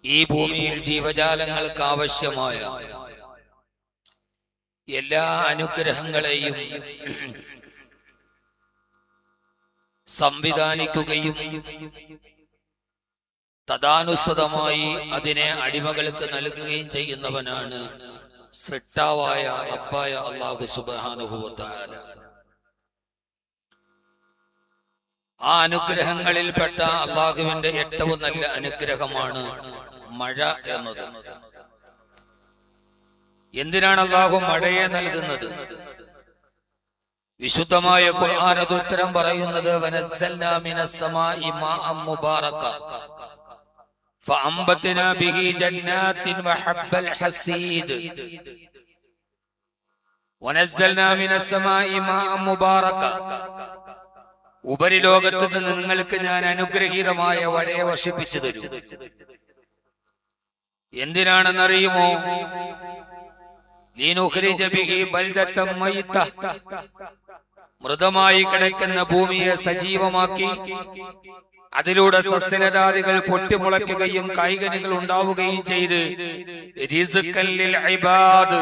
ഈ ഭൂമിയിൽ ജീവജാലങ്ങൾക്ക് ആവശ്യമായ എല്ലാ അനുഗ്രഹങ്ങളെയും സംവിധാനിക്കുകയും തദാനുസൃതമായി അതിനെ അടിമകൾക്ക് നൽകുകയും ചെയ്യുന്നവനാണ് സൃഷ്ടാവായ റബ്ബായ അല്ലാഹു സുബ്ഹാനഹു വ തആല. ആ അനുഗ്രഹങ്ങളിൽപ്പെട്ട അല്ലാഹുവിന്റെ ഏറ്റവും നല്ല അനുഗ്രഹമാണ് മഴ എന്നത്. എന്തിനാണ് അല്ലാഹു മഴയെ നൽകുന്നത്? വിശുദ്ധമായ ഖുർആൻ അത് ഉത്തരം പറയുന്നത് വനസ്സൽനാ മിനസ് സമാഇ മാഅൻ മുബാറക ഫഅംബത്നാ ബിഹി ജന്നാത്തിൻ വഹബ്ബൽ ഹസീദ്. വനസ്സൽനാ മിനസ് സമാഇ മാഅൻ മുബാറക, ഉപരിലോകത്ത് നിന്ന് നിങ്ങൾക്ക് ഞാൻ അനുഗ്രഹീതമായ മഴയെ വർഷിപ്പിച്ചു തരും. എന്തിനാണെന്നറിയുമോ? ലിനുഖ്രിജ ബിഹി ബൽദത്തൻ മയ്ത, മൃതമായി കിടക്കുന്ന ഭൂമിയെ സജീവമാക്കി അതിലൂടെ സസ്യലതാദികൾ പൊട്ടിമുളയ്ക്കുകയും കായ്കനികൾ ഉണ്ടാവുകയും ചെയ്ത് റിസ്ഖൻ ലിൽ ഇബാദ്,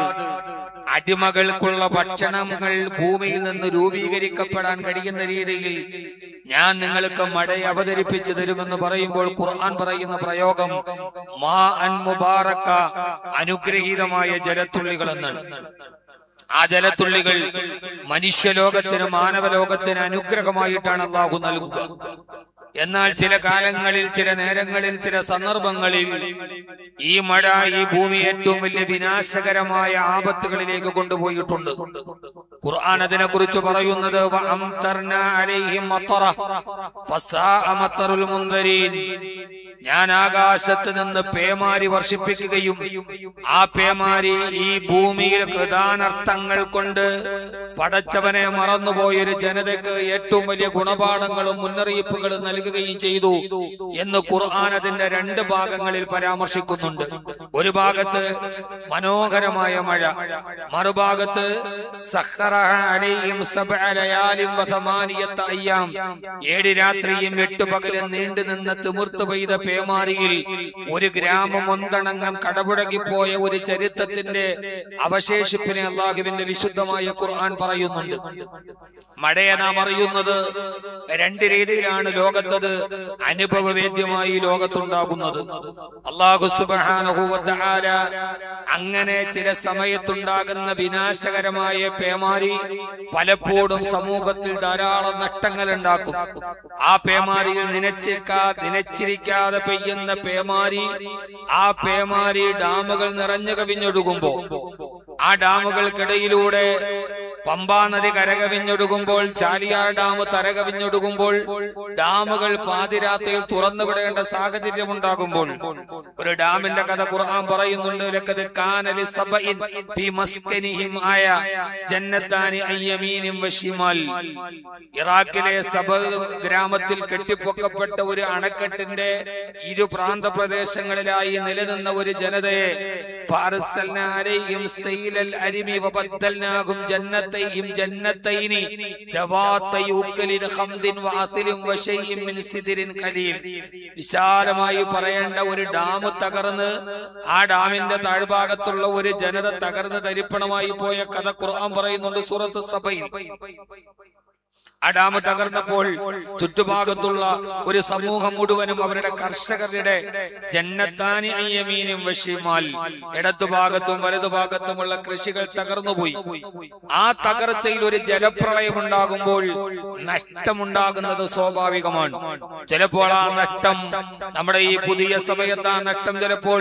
അടിമകൾക്കുള്ള ഭക്ഷണങ്ങൾ ഭൂമിയിൽ നിന്ന് രൂപീകരിക്കപ്പെടാൻ കഴിയുന്ന രീതിയിൽ ഞാൻ നിങ്ങൾക്ക് മഴയെ അവതരിപ്പിച്ചു തരുമെന്ന് പറയുമ്പോൾ ഖുർആൻ പറയുന്ന പ്രയോഗം മാ അൻ മുബാറക, അനുഗ്രഹീതമായ ജലത്തുള്ളികൾ എന്നാണ്. ആ ജലത്തുള്ളികൾ മനുഷ്യലോകത്തിന് മാനവലോകത്തിന് അനുഗ്രഹമായിട്ടാണ് അല്ലാഹു നൽകുക. എന്നാൽ ചില കാലങ്ങളിൽ, ചില നേരങ്ങളിൽ, ചില സന്ദർഭങ്ങളിൽ ഈ മഴ ഈ ഭൂമി ഏറ്റവും വലിയ വിനാശകരമായ ആപത്തുകളിലേക്ക് കൊണ്ടുപോയിട്ടുണ്ട്. ഖുർആൻ അതിനെ കുറിച്ച് പറയുന്നത് ഞാൻ ആകാശത്ത് നിന്ന് പേമാരി വർഷിപ്പിക്കുകയും ആ പേമാരി ഈ ഭൂമിയിൽ കൃതാനർത്ഥങ്ങൾ കൊണ്ട് പടച്ചവനെ മറന്നുപോയൊരു ജനതയ്ക്ക് ഏറ്റവും വലിയ ഗുണപാഠങ്ങളും മുന്നറിയിപ്പുകളും നൽകുകയും ചെയ്തു എന്ന് ഖുർആൻ അതിന്റെ രണ്ട് ഭാഗങ്ങളിൽ പരാമർശിക്കുന്നുണ്ട്. ഒരു ഭാഗത്ത് മനോഹരമായ മഴ, മറുഭാഗത്ത് ഏഴ് രാത്രിയും 8 പകലും നീണ്ടു നിന്ന് തിമിർത്തു പെയ്ത പേമാരിയിൽ ഒരു ഗ്രാമം ഒന്നടങ്കം കടപുഴകിപ്പോയ ഒരു ചരിത്രത്തിന്റെ അവശേഷിപ്പിനെ അല്ലാഹുവിന്റെ വിശുദ്ധമായ ഖുർആൻ പറയുന്നുണ്ട്. മഴയെ നാം അറിയുന്നത് രണ്ട് രീതിയിലാണ് ലോകത്തത് അനുഭവവേദ്യമായി ലോകത്തുണ്ടാകുന്നത്. അല്ലാഹു സുബ്ഹാനഹു വ തആല അങ്ങനെ ചില സമയത്തുണ്ടാകുന്ന വിനാശകരമായ പേമാരി പലപ്പോഴും സമൂഹത്തിൽ ധാരാളം നഷ്ടങ്ങൾ ഉണ്ടാക്കും. ആ പേമാരിയിൽ നനച്ചിരിക്കാതെ പെയ്യുന്ന പേമാരി, ആ പേമാരി ഡാമുകൾ നിറഞ്ഞു കവിഞ്ഞൊഴുകുമ്പോ, ആ ഡാമുകൾക്കിടയിലൂടെ പമ്പാ നദി കരകവിഞ്ഞൊടുകുമ്പോൾ, ചാലിയാർ ഡാം തരകവിഞ്ഞൊടുകുമ്പോൾ, ഡാമുകൾ പാതിരാത്രിയിൽ തുറന്നുവിടേണ്ട സാഹചര്യം ഉണ്ടാകുമ്പോൾ, ഒരു ഡാമിന്റെ കഥ ഖുർആൻ പറയുന്നുണ്ട്. ലഖദ് കാന ലിസബഇൻ ഫീ മസ്കനിഹിം ആയ ജന്നതാനി അയ്യമീനിൻ വശിമാൽ. ഇറാഖിലെ സബ ഗ്രാമത്തിൽ കെട്ടിപ്പൊക്കപ്പെട്ട ഒരു അണക്കെട്ടിന്റെ ഇരു പ്രാന്ത പ്രദേശങ്ങളിലായി നിലനിന്ന ഒരു ജനതയെ ഫഅർസൽനാ അലൈഹിം സൈലൽ അരിമി വബദ്ദൽനാഹും ജന്നതൈഹിം ജന്നതൈനി ദവാതൈ ഉക്കലിൻ ഖംദിൻ വഅതിലിൻ വശൈഇൻ മിൻ സിദ്രിൻ ഖലീൽ. വിശാലമായി പറയേണ്ട ഒരു ഡാം തകർന്ന് ആ ഡാമിന്റെ താഴ്ഭാഗത്തുള്ള ഒരു ജനത തകർന്ന് തരിപ്പണമായി പോയ കഥ ഖുർആൻ പറയുന്നുണ്ട് സൂറത്ത് സബയിൽ. ആ ഡാം തകർന്നപ്പോൾ ചുറ്റുഭാഗത്തുള്ള ഒരു സമൂഹം മുഴുവനും അവരുടെ കർഷകരുടെ ജന്നത്താനി അയ്യമീനും വശിമാൽ, ഇടതുഭാഗത്തും വലതുഭാഗത്തുമുള്ള കൃഷികൾ തകർന്നുപോയി. ആ തകർച്ചയിൽ ഒരു ജലപ്രളയം ഉണ്ടാകുമ്പോൾ നഷ്ടമുണ്ടാകുന്നത് സ്വാഭാവികമാണ്. ചിലപ്പോൾ ആ നഷ്ടം നമ്മുടെ ഈ പുതിയ സമയത്ത് ആ നഷ്ടം ചിലപ്പോൾ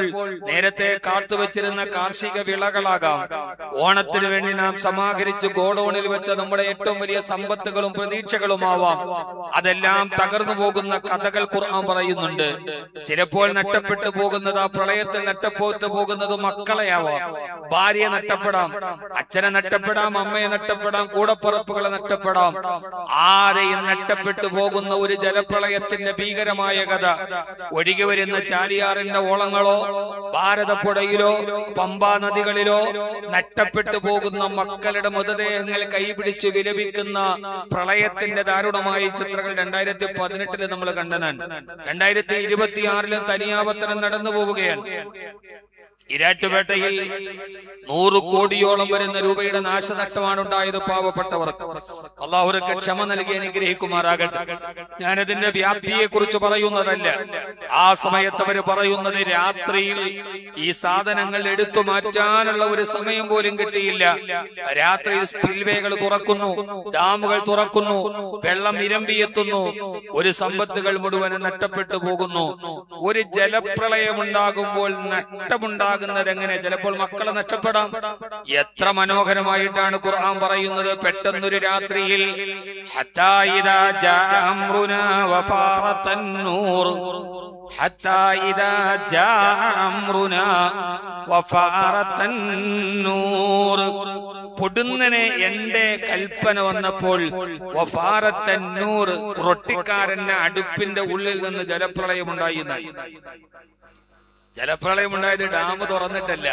നേരത്തെ കാത്തുവച്ചിരുന്ന കാർഷിക വിളകളാകാം. ഓണത്തിന് വേണ്ടി നാം സമാഹരിച്ച് ഗോഡൌണിൽ വെച്ച നമ്മുടെ ഏറ്റവും വലിയ സമ്പത്തുകളും പ്രതീക്ഷകളുമാവാം. അതെല്ലാം തകർന്നു പോകുന്ന കഥകൾ ഖുർആൻ പറയുന്നുണ്ട്. ചിലപ്പോൾ നഷ്ടപ്പെട്ടു പോകുന്നത്, ആ പ്രളയത്തിൽ നഷ്ടപ്പെട്ടു പോകുന്നത് മക്കളെയാവാം. ഭാര്യയെ നഷ്ടപ്പെടാം, അച്ഛനെ നഷ്ടപ്പെടാം, അമ്മയെ നഷ്ടപ്പെടാം, കൂടപ്പുറപ്പുകളെ നഷ്ടപ്പെടാം. ആരെയും നഷ്ടപ്പെട്ടു പോകുന്ന ഒരു ജലപ്രളയത്തിന്റെ ഭീകരമായ കഥ ഒഴുകി വരുന്ന ചാലിയാറിന്റെ ഓളങ്ങളോ ഭാരതപ്പുഴയിലോ പമ്പാ നദികളിലോ നഷ്ടപ്പെട്ടു പോകുന്ന മക്കളുടെ മൃതദേഹങ്ങൾ കൈപിടിച്ച് വിലപിക്കുന്ന പ്രളയ പ്രളയത്തിന്റെ ദാരുണമായ ചിത്രങ്ങൾ 2018 നമ്മൾ കണ്ടതാണ്. 2026 തനിയാവർത്തനം നടന്നു പോവുകയാണ്. ഇരാറ്റുപേട്ടയിൽ 100 കോടിയോളം വരുന്ന രൂപയുടെ നാശനഷ്ടമാണ് ഉണ്ടായത് പാവപ്പെട്ടവർക്ക്. അള്ളാഹുവിന്റെ ക്ഷമ നൽകി അനുഗ്രഹിക്കുമാറാകട്ടെ. ഞാനതിന്റെ വ്യാപ്തിയെ കുറിച്ച് പറയുന്നതല്ല. ആ സമയത്ത് അവര് പറയുന്നത് രാത്രിയിൽ ഈ സാധനങ്ങൾ എടുത്തു മാറ്റാനുള്ള ഒരു സമയം പോലും കിട്ടിയില്ല. രാത്രിയിൽ സ്പിൽവേകൾ തുറക്കുന്നു, ഡാമുകൾ തുറക്കുന്നു, വെള്ളം ഇരമ്പിയെത്തുന്നു, ഒരു സമ്പത്തുകൾ മുഴുവൻ നഷ്ടപ്പെട്ടു പോകുന്നു. ഒരു ജലപ്രളയം ഉണ്ടാകുമ്പോൾ നഷ്ടമുണ്ടാകുന്നത് എങ്ങനെ? ചിലപ്പോൾ മക്കളെ നഷ്ടപ്പെടാം. എത്ര മനോഹരമായിട്ടാണ് ഖുർആൻ പറയുന്നത്. പെട്ടെന്നൊരു രാത്രിയിൽ ഹത്താ ഇദാ ജാഅ അംറുനാ വഫാറത്തൻ നൂർ, ഹത്താ ഇദാ ജാഅ അംറുനാ വഫാറത്തൻ നൂർ, പൊടുന്നനെ എന്റെ കൽപ്പന വന്നപ്പോൾ വഫാറത്തൻ നൂർ, റൊട്ടിക്കാരന്റെ അടുപ്പിന്റെ ഉള്ളിൽ നിന്ന് ജലപ്രളയം ഉണ്ടായി. ജലപ്രളയം ഉണ്ടായത് ഡാം തുറന്നിട്ടല്ല,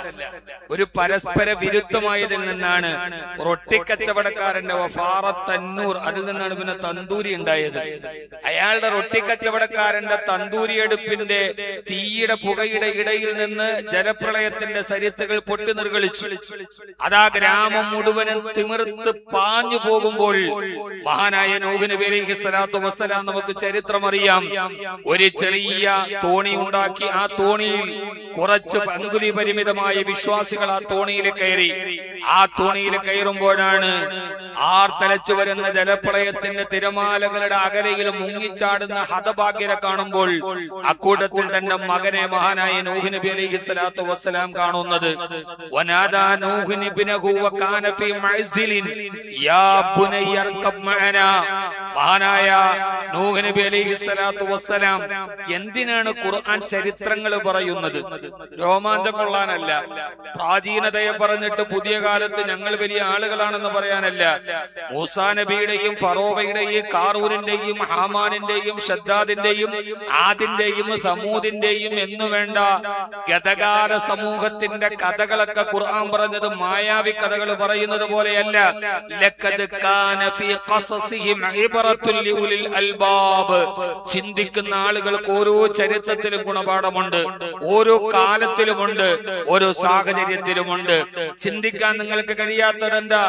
ഒരു പരസ്പര വിരുദ്ധമായതിൽ നിന്നാണ്. റൊട്ടിക്കച്ചവടക്കാരന്റെ വഫാറത്തന്നൂർ, അതിൽ നിന്നാണ് പിന്നെ തന്തൂരി ഉണ്ടായത്. അയാളുടെ റൊട്ടിക്കച്ചവടക്കാരന്റെ തന്തൂരി അടുപ്പിന്റെ തീയുടെ പുകയുടെ ഇടയിൽ നിന്ന് ജലപ്രളയത്തിന്റെ സരിത്തുകൾ പൊട്ടി നിർഗളിച്ചു. അതാ ഗ്രാമം മുഴുവനും തിമിർത്ത് പാഞ്ഞു പോകുമ്പോൾ മഹാനായ നൂഹ് നബി അലൈഹി സ്വലാത്തു വസ്സലാം, നമുക്ക് ചരിത്രം അറിയാം, ഒരു ചെറിയ തോണി ഉണ്ടാക്കി. ആ തോണിയിൽ കുറച്ച് അങ്കുലി പരിമിതമായ വിശ്വാസികൾ ആ തോണിയിൽ കയറി. ആ തോണിയിൽ കയറുമ്പോഴാണ് ആർത്തലച്ചു വരുന്ന ജലപ്രളയത്തിന്റെ തിരമാലകളുടെ അകലയിൽ മുങ്ങിച്ചാടുന്ന ഹതഭാഗ്യരെ കാണുമ്പോൾ അക്കൂട്ടത്തിൽ തന്റെ മകനെ മഹാനായ നൂഹ് നബി അലൈഹി സ്വലാത്തു വസ്സലാം കാണുന്നത്. വനാദാ നൂഹ് ഇബ്നഹു വകാന ഫീ മഅ്സിലിൻ യാ ബുനയ്യ അർകബ് മഅനാ. മഹാനായ നൂഹ് നബി അലൈഹി സ്വലാത്തു വസ്സലാം എന്തിനാണ് ഖുർആൻ ചരിത്രങ്ങൾ പറയുന്നത്? രോമാഞ്ചം കൊള്ളാനല്ല, പ്രാചീനതയെ പറഞ്ഞിട്ട് പുതിയ കാലത്ത് ഞങ്ങൾ വലിയ ആളുകളാണെന്ന് പറയാനല്ല. മൂസാ നബിയുടെയും ഫറോവയുടെയും കാറൂരിന്റെയും ഹാമാനിന്റെയും ഷദ്ദാദിന്റെയും ആദിന്റെയും സമൂദിന്റെയും എന്നു വേണ്ട ഗതകാല സമൂഹത്തിന്റെ കഥകളൊക്കെ ഖുർആൻ പറഞ്ഞത് മായാവി കഥകൾ പറയുന്നത് പോലെയല്ല. ലഖദ് കാന ഫീ ഖസസിഹിം ഇബ്റത്തുൽ ലിഉലിൽ അൽബാബ്. ചിന്തിക്കുന്ന ആളുകൾക്ക് ഓരോ ചരിത്രത്തിലും ഗുണപാഠമുണ്ട്, ഓരോ കാലത്തിലുമുണ്ട്, ഓരോ സാഹചര്യത്തിലുമുണ്ട്. ചിന്തിക്കാൻ നിങ്ങൾക്ക് കഴിയാത്തതെന്താ?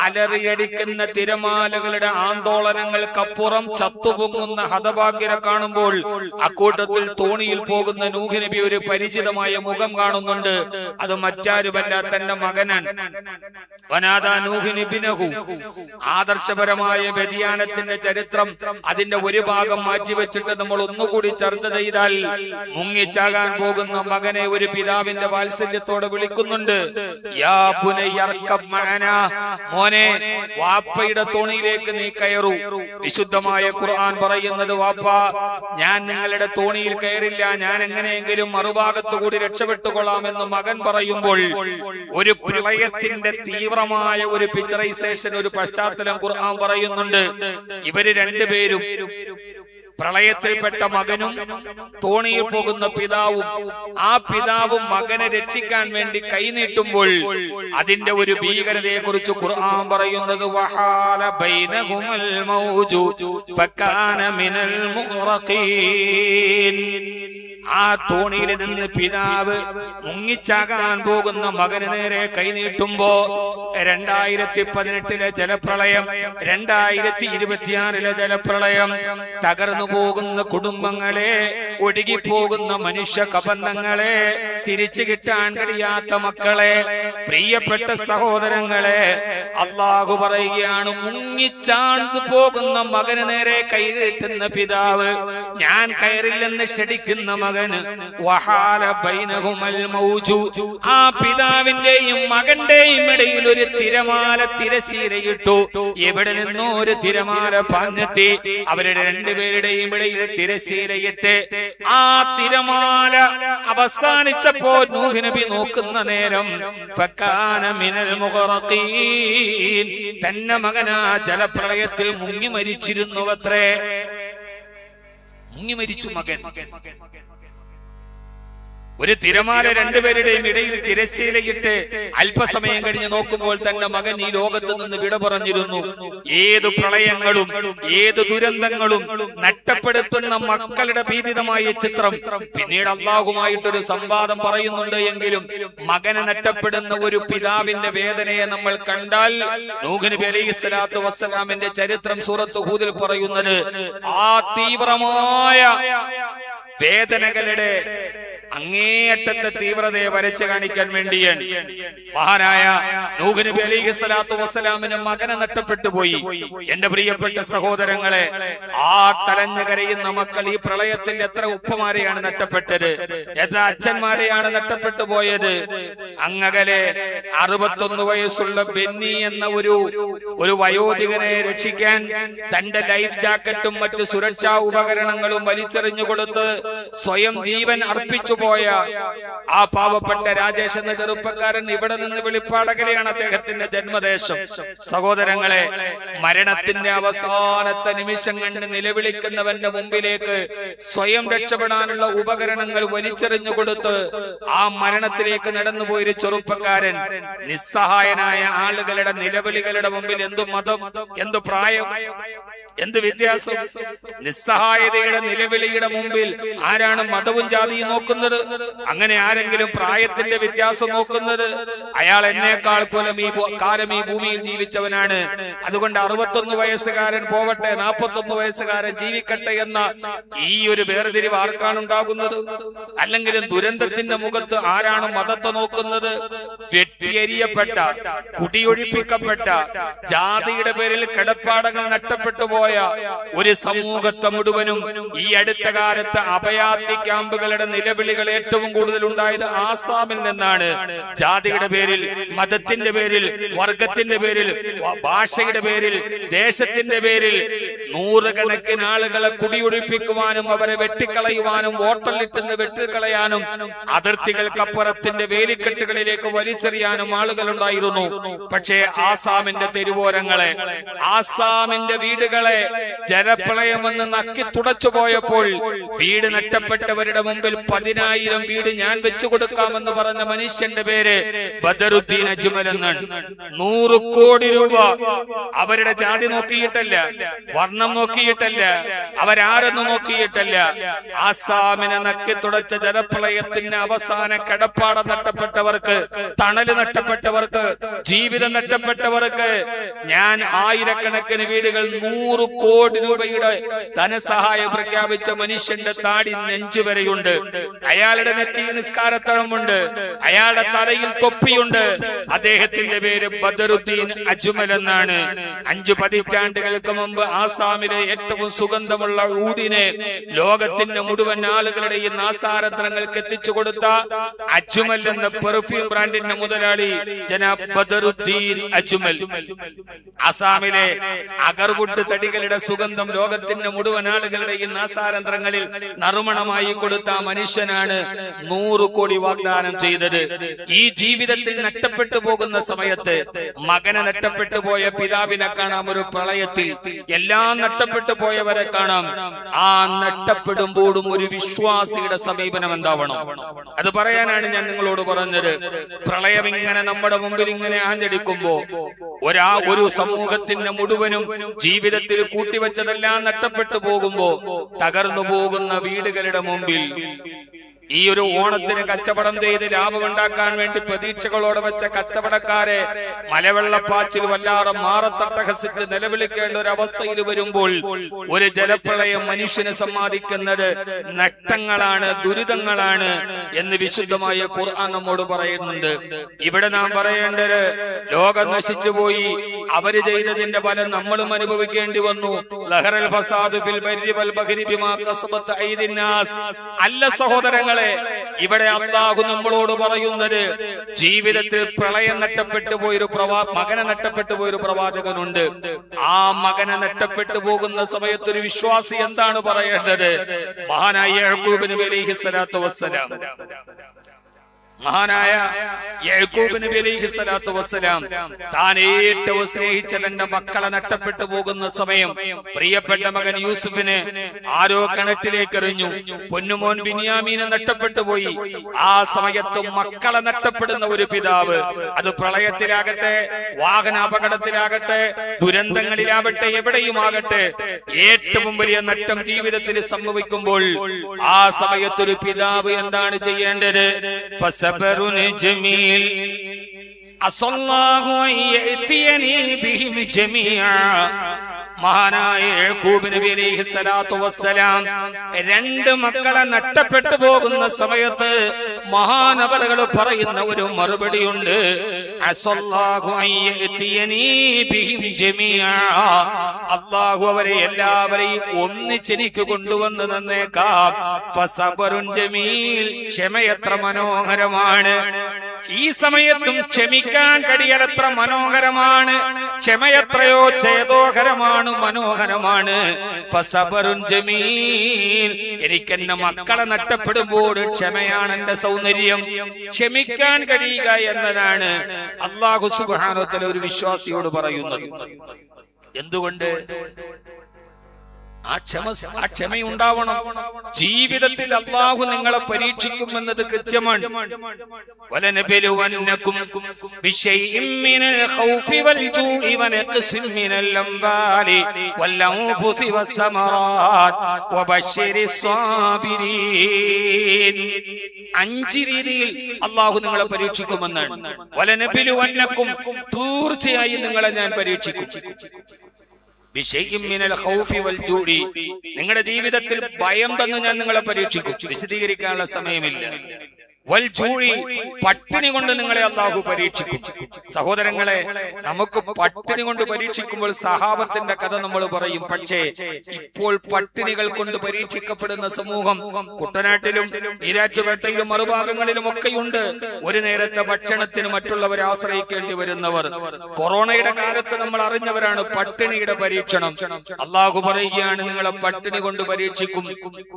അലറിയടിക്കുന്ന തിരമാലകളുടെ ആന്തോളനങ്ങൾക്കപ്പുറം ചത്തുപൊങ്ങുന്ന ഹതഭാഗ്യരെ കാണുമ്പോൾ അക്കൂട്ടത്തിൽ തോണിയിൽ പോകുന്ന നൂഹ് നബി ഒരു പരിചിതമായ മുഖം കാണുന്നുണ്ട്. അത് മറ്റാരുമല്ല, തന്റെ മകനാണ്. വനാദാ നൂഹ് ഇബ്നഹു. ആദർശപരമായ വ്യതിയാനത്തിന്റെ ചരിത്രം അതിന്റെ ഒരു ഭാഗം മാറ്റിവെച്ചിട്ട് നമ്മൾ ഒന്നുകൂടി ചർച്ച ചെയ്താൽ മുങ്ങിച്ചാകാൻ പോകുന്ന മകനെ ഒരു പിതാവിന്റെ വാത്സല്യത്തോടെ വിളിക്കുന്നുണ്ട്. യാ ബുനയ്യ അർകബ് മഅനാ, മോനെ വാപ്പയുടെ തോണിയിലേക്ക് നീ കയറൂ. വിശുദ്ധമായ ഖുർആൻ പറയുന്നത്, വാപ്പ ഞാൻ നിങ്ങളുടെ തോണിയിൽ കയറില്ല, ഞാൻ എങ്ങനെയെങ്കിലും മറുഭാഗത്തു കൂടി രക്ഷപ്പെട്ടുകൊള്ളാമെന്ന് മകൻ പറയുമ്പോൾ ഒരു പ്രളയത്തിന്റെ തീവ്രമായ ഒരു പിക്ചറൈസേഷൻ, ഒരു പശ്ചാത്തലം ഖുർആൻ പറയുന്നുണ്ട്. ഇവര് രണ്ടുപേരും, പ്രളയത്തിൽപ്പെട്ട മകനും തോണിയിൽ പോകുന്ന പിതാവും, ആ പിതാവും മകനെ രക്ഷിക്കാൻ വേണ്ടി കൈനീട്ടുമ്പോൾ അതിന്റെ ഒരു ഭീകരതയെ കുറിച്ച് ഖുർആൻ പറയുന്നത്, വഹാല ബൈനഹുമൽ മൗജു ഫകാന മിനൽ മുഗ്റഖീൻ. ആ തോണിയിൽ നിന്ന് പിതാവ് മുങ്ങിച്ചാകാൻ പോകുന്ന മകന് നേരെ കൈനീട്ടുമ്പോ 2018 ജലപ്രളയം, 2026 ജലപ്രളയം, തകർന്നു പോകുന്ന കുടുംബങ്ങളെ, ഒഴുകിപ്പോകുന്ന മനുഷ്യ കബന്ധങ്ങളെ, തിരിച്ചു കിട്ടാൻ കഴിയാത്ത മക്കളെ, പ്രിയപ്പെട്ട സഹോദരങ്ങളെ, അള്ളാഹു പറയുകയാണ്, മുങ്ങിച്ചാർന്നു പോകുന്ന മകന് നേരെ കൈനീട്ടുന്ന പിതാവ്, ഞാൻ കയറില്ലെന്ന് ക്ഷണിക്കുന്ന മകന് വഹാല ബൈനഹുമൽ മൗജു. ആ പിതാവിന്റെയും മകന്റെയും ഇടയിൽ ഒരു തിരമാല തിരശീലയിട്ടു. എവിടെ നിന്നോ ഒരു തിരമാല പാഞ്ഞെത്തി. അവരുടെ രണ്ടുപേരുടെയും ഇടയിൽ തിരശീലയിട്ട് ആ തിരമാല അവസാനിച്ചപ്പോ നൂഹ് നബി നോക്കുന്ന നേരം ഫകാന മിനൽ മുഗ്റഖീൻ, തന്റെ മകനാ ജലപ്രളയത്തിൽ മുങ്ങി മരിച്ചിരുന്നുവത്രേ. മുങ്ങി മരിച്ചു മകൻ. ഒരു തിരമാല രണ്ടുപേരുടെയും ഇടയിൽ തിരശ്ശീലയിട്ട് അല്പസമയം കഴിഞ്ഞ് നോക്കുമ്പോൾ തന്റെ മകൻ ഈ ലോകത്ത് നിന്ന് വിട പറഞ്ഞിരുന്നു. ഏത് പ്രളയങ്ങളും ഏത് ദുരന്തങ്ങളും നഷ്ടപ്പെടുത്തുന്ന മക്കളുടെ ഭീതിതമായ ചിത്രം പിന്നീട് അള്ളാഹുമായിട്ടൊരു സംവാദം പറയുന്നുണ്ട്. എങ്കിലും മകനെ നഷ്ടപ്പെടുന്ന ഒരു പിതാവിന്റെ വേദനയെ നമ്മൾ കണ്ടാൽ നൂഹ് നബി അലൈഹിസ്സലാത്തു വസ്സലാമിന്റെ ചരിത്രം സൂറത്ത് ഹൂദിൽ പറയുന്നത് ആ തീവ്രമായ വേദനകളുടെ അങ്ങേയറ്റത്തെ തീവ്രതയെ വരച്ചു കാണിക്കാൻ വേണ്ടിയാണ്. മഹാനായ നൂഹ് നബി അലൈഹിസ്സലാത്തു വസ്സലാമിന് മകനെ നഷ്ടപ്പെട്ടു പോയി. എന്റെ പ്രിയപ്പെട്ട സഹോദരങ്ങളെ, ആ തലഞ്ഞു കരയുന്ന മക്കൾ ഈ പ്രളയത്തിൽ എത്ര ഉപ്പമാരെയാണ് നഷ്ടപ്പെട്ടത്, എത്ര അച്ഛന്മാരെയാണ് നഷ്ടപ്പെട്ടു പോയത്. അങ്ങകലെ 61 വയസ്സുള്ള ബെന്നി എന്ന ഒരു വയോധികനെ രക്ഷിക്കാൻ തന്റെ ലൈഫ് ജാക്കറ്റും മറ്റു സുരക്ഷാ ഉപകരണങ്ങളും വലിച്ചെറിഞ്ഞു കൊടുത്ത് സ്വയം ജീവൻ അർപ്പിച്ചു പോയ ആ പാവപ്പെട്ട രാജേഷ് എന്ന ചെറുപ്പക്കാരൻ ഇവിടെ നിന്ന് വെളിപ്പാടകരെയാണ് അദ്ദേഹത്തിന്റെ ജന്മദേശം. സഹോദരങ്ങളെ, മരണത്തിന്റെ അവസാനത്തെ നിമിഷം കണ്ട് നിലവിളിക്കുന്നവന്റെ മുമ്പിലേക്ക് സ്വയം രക്ഷപ്പെടാനുള്ള ഉപകരണങ്ങൾ വലിച്ചെറിഞ്ഞു കൊടുത്ത് ആ മരണത്തിലേക്ക് നടന്നുപോയൊരു ചെറുപ്പക്കാരൻ നിസ്സഹായനായ ആളുകളുടെ നിലവിളികളുടെ മുമ്പിൽ എന്തു മതം, എന്തു പ്രായം, എന്ത് വ്യത്യാസം? നിസ്സഹായതയുടെ നിലവിളിയുടെ മുമ്പിൽ ആരാണ് മതവും ജാതിയും നോക്കുന്നത്? അങ്ങനെ ആരെങ്കിലും പ്രായത്തിന്റെ വ്യത്യാസം നോക്കുന്നത്? അയാൾ എന്നേക്കാൾ കാലം ഈ ഭൂമിയിൽ ജീവിച്ചവനാണ്, അതുകൊണ്ട് 61 വയസ്സുകാരൻ പോവട്ടെ, 41 വയസ്സുകാരൻ ജീവിക്കട്ടെ എന്ന ഈ ഒരു വേർതിരിവ് ആർക്കാണ് ഉണ്ടാകുന്നത്? അല്ലെങ്കിൽ ദുരന്തത്തിന്റെ മുഖത്ത് ആരാണ് മതത്തെ നോക്കുന്നത്? വെട്ടിയെരിയപ്പെട്ട, കുടിയൊഴിപ്പിക്കപ്പെട്ട, ജാതിയുടെ പേരിൽ കിടപ്പാടങ്ങൾ നഷ്ടപ്പെട്ടു പോയ ഒരു സമൂഹത്തെ മുഴുവനും ഈ അടുത്ത കാലത്ത് അഭയാർത്ഥി ക്യാമ്പുകളുടെ നിലവിളികൾ ഏറ്റവും കൂടുതൽ ഉണ്ടായത് ആസാമിൽ നിന്നാണ്. ജാതിയുടെ പേരിൽ, മതത്തിന്റെ പേരിൽ, വർഗത്തിന്റെ പേരിൽ, ഭാഷയുടെ പേരിൽ, ദേശത്തിന്റെ പേരിൽ നൂറുകണക്കിന് ആളുകളെ കുടിയൊഴിപ്പിക്കുവാനും അവരെ വെട്ടിക്കളയുവാനും വോട്ടലിട്ടുന്ന് വെട്ടിക്കളയാനും അതിർത്തികൾക്കപ്പുറത്തിന്റെ വേലിക്കെട്ടുകളിലേക്ക് വലിച്ചെറിയാനും ആളുകൾ ഉണ്ടായിരുന്നു. പക്ഷേ ആസാമിന്റെ തെരുവോരങ്ങളെ, ആസാമിന്റെ വീടുകളെ ജലപ്രളയമെന്ന് നക്കി തുടച്ചു പോയപ്പോൾ വീട് നഷ്ടപ്പെട്ടവരുടെ മുമ്പിൽ 10,000 വീട് ഞാൻ വെച്ചു കൊടുക്കാമെന്ന് പറഞ്ഞ മനുഷ്യന്റെ പേര് ബദറുദ്ദീൻ അജ്മൽ എന്നാണ്. 100 കോടി രൂപ അവരുടെ ജാതി നോക്കിയിട്ടല്ല, വർണ്ണം നോക്കിയിട്ടല്ല, അവരാരെന്ന് നോക്കിയിട്ടല്ല, ആസാമിനെ നക്കി തുടച്ച ജലപ്രളയത്തിന് അവസാന കിടപ്പാടം നഷ്ടപ്പെട്ടവർക്ക്, തണല് നഷ്ടപ്പെട്ടവർക്ക്, ജീവിതം നഷ്ടപ്പെട്ടവർക്ക് ഞാൻ ആയിരക്കണക്കിന് വീടുകൾ 100 കോടി രൂപയുടെ ധനസഹായം പ്രഖ്യാപിച്ച മനുഷ്യന്റെ താടി നെഞ്ചുവരെയുണ്ട്. അയാളുടെ നെറ്റിയിൽ നിസ്കാരത്തഴമുണ്ട്, അയാളുടെ തലയിൽ തൊപ്പിയുണ്ട്. അദ്ദേഹത്തിന്റെ പേര് ബദറുദ്ദീൻ അജ്മൽ എന്നാണ്. 5 പതിറ്റാണ്ടുകൾക്ക് മുമ്പ് ആസാമിലെ ഏറ്റവും സുഗന്ധമുള്ള ഊദിനെ ലോകത്തിന്റെ മുഴുവൻ ആളുകളുടെയും നാസാരത്നങ്ങൾക്ക് എത്തിച്ചു കൊടുത്ത അജ്മൽ എന്ന പെർഫ്യൂം ബ്രാൻഡിന്റെ മുതലാളി ജനാബ് ബദറുദ്ദീൻ അജ്മൽ. ആസാമിലെ അഗർവുഡ് തടികളുടെ സുഗന്ധം ലോകത്തിന്റെ മുഴുവൻ ആളുകളുടെയും നാസാരന്ധ്രങ്ങളിൽ നറുമണമായി കൊടുത്ത മനുഷ്യനാണ് 100 കോടി വാഗ്ദാനം ചെയ്തത്. ഈ ജീവിതത്തിൽ നഷ്ടപ്പെട്ടു പോകുന്ന സമയത്ത് മകനെ നഷ്ടപ്പെട്ടു പോയ പിതാവിനെ കാണാം, ഒരു പ്രളയത്തിൽ എല്ലാം നഷ്ടപ്പെട്ടു പോയവരെ കാണാം. ആ നഷ്ടപ്പെടുമ്പോഴും ഒരു വിശ്വാസിയുടെ സമീപനം എന്താവണം? അത് പറയാനാണ് ഞാൻ നിങ്ങളോട് പറഞ്ഞത്. പ്രളയം ഇങ്ങനെ നമ്മുടെ മുമ്പിൽ ഇങ്ങനെ ആഞ്ഞടിക്കുമ്പോ ഒരു സമൂഹത്തിന്റെ മുഴുവനും ജീവിതത്തിൽ കൂട്ടിവെച്ചതെല്ലാം നഷ്ടപ്പെട്ടു പോകുമ്പോ തകർന്നു പോകുന്ന വീടുകളുടെ മുമ്പിൽ ഈ ഒരു ഓണത്തിന് കച്ചവടം ചെയ്ത് ലാഭമുണ്ടാക്കാൻ വേണ്ടി പ്രതീക്ഷകളോടെ വെച്ച കച്ചവടക്കാരെ മലവെള്ളപ്പാച്ചിൽ വല്ലാതെ മാറത്തട്ടഹസിച്ച് നിലവിളിക്കേണ്ട ഒരു അവസ്ഥയിൽ വരുമ്പോൾ ഒരു ജലപ്രളയം മനുഷ്യന് സമ്മാനിക്കുന്നത് നഷ്ടങ്ങളാണ്, ദുരിതങ്ങളാണ് എന്ന് വിശുദ്ധമായ ഖുർആൻ നമ്മോട് പറയുന്നുണ്ട്. ഇവിടെ നാം പറയേണ്ടത് ലോകം നശിച്ചുപോയി, അവര് ചെയ്തതിന്റെ ഫലം നമ്മളും അനുഭവിക്കേണ്ടി വന്നു. ലഹറൽ ഫസാദു ഫിൽ ബർരി വൽ ബഹരി ബിമാ കസബത് ഐദിൻ നാസ്. അല്ല സഹോദരങ്ങൾ, ഇവിടെ അല്ലാഹു നമ്മളോട് പറയുന്നത് ജീവിതത്തിൽ പ്രളയം നഷ്ടപ്പെട്ടു പോയൊരു മകനെ നഷ്ടപ്പെട്ടു പോയൊരു പ്രവാചകനുണ്ട്. ആ മകനെ നഷ്ടപ്പെട്ടു പോകുന്ന സമയത്ത് ഒരു വിശ്വാസി എന്താണ് പറയേണ്ടത്? മഹാനായ യഅ്ഖൂബ് നബി അലൈഹിസ്സലാത്തു വസ്സലാം മഹാനായ യാക്കൂബ് നബി അലൈഹി സ്വലാത്തു വസ്സലാം താൻ ഏറ്റവും സ്നേഹിച്ച തന്റെ മക്കളെ നഷ്ടപ്പെട്ടു പോകുന്ന സമയം പ്രിയപ്പെട്ട മകൻ യൂസുഫിന് ആരോ കിണറ്റിലേക്ക് എറിഞ്ഞു. പൊന്നുമോൻ ബിന്യാമീനെ നഷ്ടപ്പെട്ടു പോയി. ആ സമയത്ത് മക്കളെ നഷ്ടപ്പെടുന്ന ഒരു പിതാവ്, അത് പ്രളയത്തിലാകട്ടെ, വാഹനാപകടത്തിലാകട്ടെ, ദുരന്തങ്ങളിലാവട്ടെ, എവിടെയുമാകട്ടെ, ഏറ്റവും വലിയ നഷ്ടം ജീവിതത്തിൽ സംഭവിക്കുമ്പോൾ ആ സമയത്തൊരു പിതാവ് എന്താണ് ചെയ്യേണ്ടത്? ഫസബറുൻ ജമീൽ അസല്ലാഹു അയ്യതിയനി ബിഹിം ജമീഅ. മഹാനായ യാക്കൂബ് നബി അലൈഹി സ്വലാത്തു വസ്സലാം രണ്ട് മക്കളെ നഷ്ടപ്പെട്ടു പോകുന്ന സമയത്ത് മഹാനവറുകൾ പറയുന്ന ഒരു മറുപടിയുണ്ട്. അസല്ലാഹു അയ്യതിയനി ബിഹിം ജമീഅ. അല്ലാഹു അവരെ എല്ലാവരെയും ഒന്നിച്ചെനിക്ക് കൊണ്ടുവന്ന് തന്നേക്കാം. ഫസബറുൻ ജമീൽ. ക്ഷമയെത്ര മനോഹരമാണ്! ഈ സമയത്തും ക്ഷമിക്കാൻ കഴിയലത്ര മനോഹരമാണ്. ക്ഷമയത്രയോ ചേതോഹരമാണ്, മനോഹരമാണ്. ഫസബറുൻ ജമീൽ. എനിക്കെന്നെ മക്കളെ നഷ്ടപ്പെടുമ്പോൾ ക്ഷമയാണ് എന്റെ സൗന്ദര്യം. ക്ഷമിക്കാൻ കഴിയുക എന്നതാണ് അല്ലാഹു സുബ്ഹാനഹു വ തആല ഒരു വിശ്വാസിയോട് പറയുന്നത്. എന്തുകൊണ്ട്? ആ ക്ഷമയുണ്ടാവണം. ജീവിതത്തിൽ അല്ലാഹു നിങ്ങളെ പരീക്ഷിക്കുമെന്നത് കൃത്യമാണ്. വലനബലുവന്നകും ബിശൈഇൻ മിനൽ ഖൗഫി വൽ ജൂഇ വനഖ്സിൻ മിനൽ അംവാലി വൽ അൻഫുസി വസ്സമറാത്ത് വബശ്ശിരിസ് സ്വാബിരീൻ. 5 രീതിയിൽ അല്ലാഹു നിങ്ങളെ പരീക്ഷിക്കുമെന്നാണ്. വലനബലുവന്നകും, തീർച്ചയായും നിങ്ങളെ ഞാൻ പരീക്ഷിക്കും. നിങ്ങളുടെ ജീവിതത്തിൽ ഭയം തന്നു ഞാൻ നിങ്ങളെ പരീക്ഷിക്കും. വിശദീകരിക്കാനുള്ള സമയമില്ല. വൽജൂഇ, പട്ടിണി കൊണ്ട് നിങ്ങളെ അല്ലാഹു പരീക്ഷിക്കും. സഹോദരങ്ങളെ, നമുക്ക് പട്ടിണി കൊണ്ട് പരീക്ഷിക്കുമ്പോൾ സഹാബത്തിന്റെ കഥ നമ്മൾ പറയും. പക്ഷേ ഇപ്പോൾ പട്ടിണികൾ കൊണ്ട് പരീക്ഷിക്കപ്പെടുന്ന സമൂഹം കുട്ടനാട്ടിലും ഈരാറ്റുപേട്ടയിലും മറുഭാഗങ്ങളിലും ഒക്കെയുണ്ട്. ഒരു നേരത്തെ ഭക്ഷണത്തിന് മറ്റുള്ളവരെ ആശ്രയിക്കേണ്ടി വരുന്നവർ. കൊറോണയുടെ കാലത്ത് നമ്മൾ അറിഞ്ഞവരാണ് പട്ടിണിയുടെ പരീക്ഷണം. അല്ലാഹു പറയുകയാണ്, നിങ്ങളെ പട്ടിണി കൊണ്ട് പരീക്ഷിക്കും.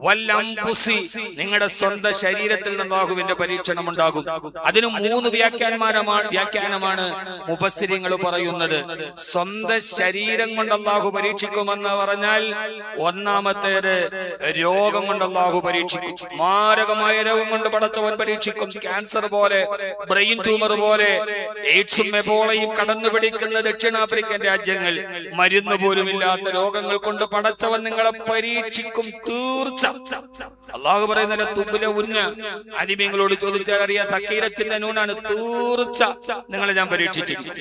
വല്ലംഫുസി, നിങ്ങളുടെ സ്വന്തം ശരീരത്തിൽ നിന്ന് അല്ലാഹുവിന്റെ പരീക്ഷണം ഉണ്ടാകും. അതിന് 3 വ്യാഖ്യാനമാണ് മുഫസ്സിരിങ്ങൾ പറയുന്നത്. സ്വന്തം ശരീരം കൊണ്ട് അല്ലാഹു പരീക്ഷിക്കുമെന്ന് പറഞ്ഞാൽ, ഒന്നാമത്തേത് രോഗം കൊണ്ട് അല്ലാഹു പരീക്ഷിക്കും. മാരകമായ രോഗം കൊണ്ട് പടച്ചവൻ പരീക്ഷിക്കും. ക്യാൻസർ പോലെ, ബ്രെയിൻ ട്യൂമർ പോലെ, എയ്ഡ്സും എബോളയും കടന്നു പിടിക്കുന്ന ദക്ഷിണാഫ്രിക്കൻ രാജ്യങ്ങൾ, മരുന്ന് പോലും ഇല്ലാത്ത രോഗങ്ങൾ കൊണ്ട് പടച്ചവൻ നിങ്ങളെ പരീക്ഷിക്കും. തീർച്ച അല്ലാഹു പറയുന്ന തുബുല ഉന്ന, അനിമീങ്ങളോട് ചോദിച്ചാൽ അറിയാം, തക്കീരത്തിന്റെ നൂനാണ്. തീർച്ച നിങ്ങളെ ഞാൻ പരീക്ഷിച്ചിരിക്കും.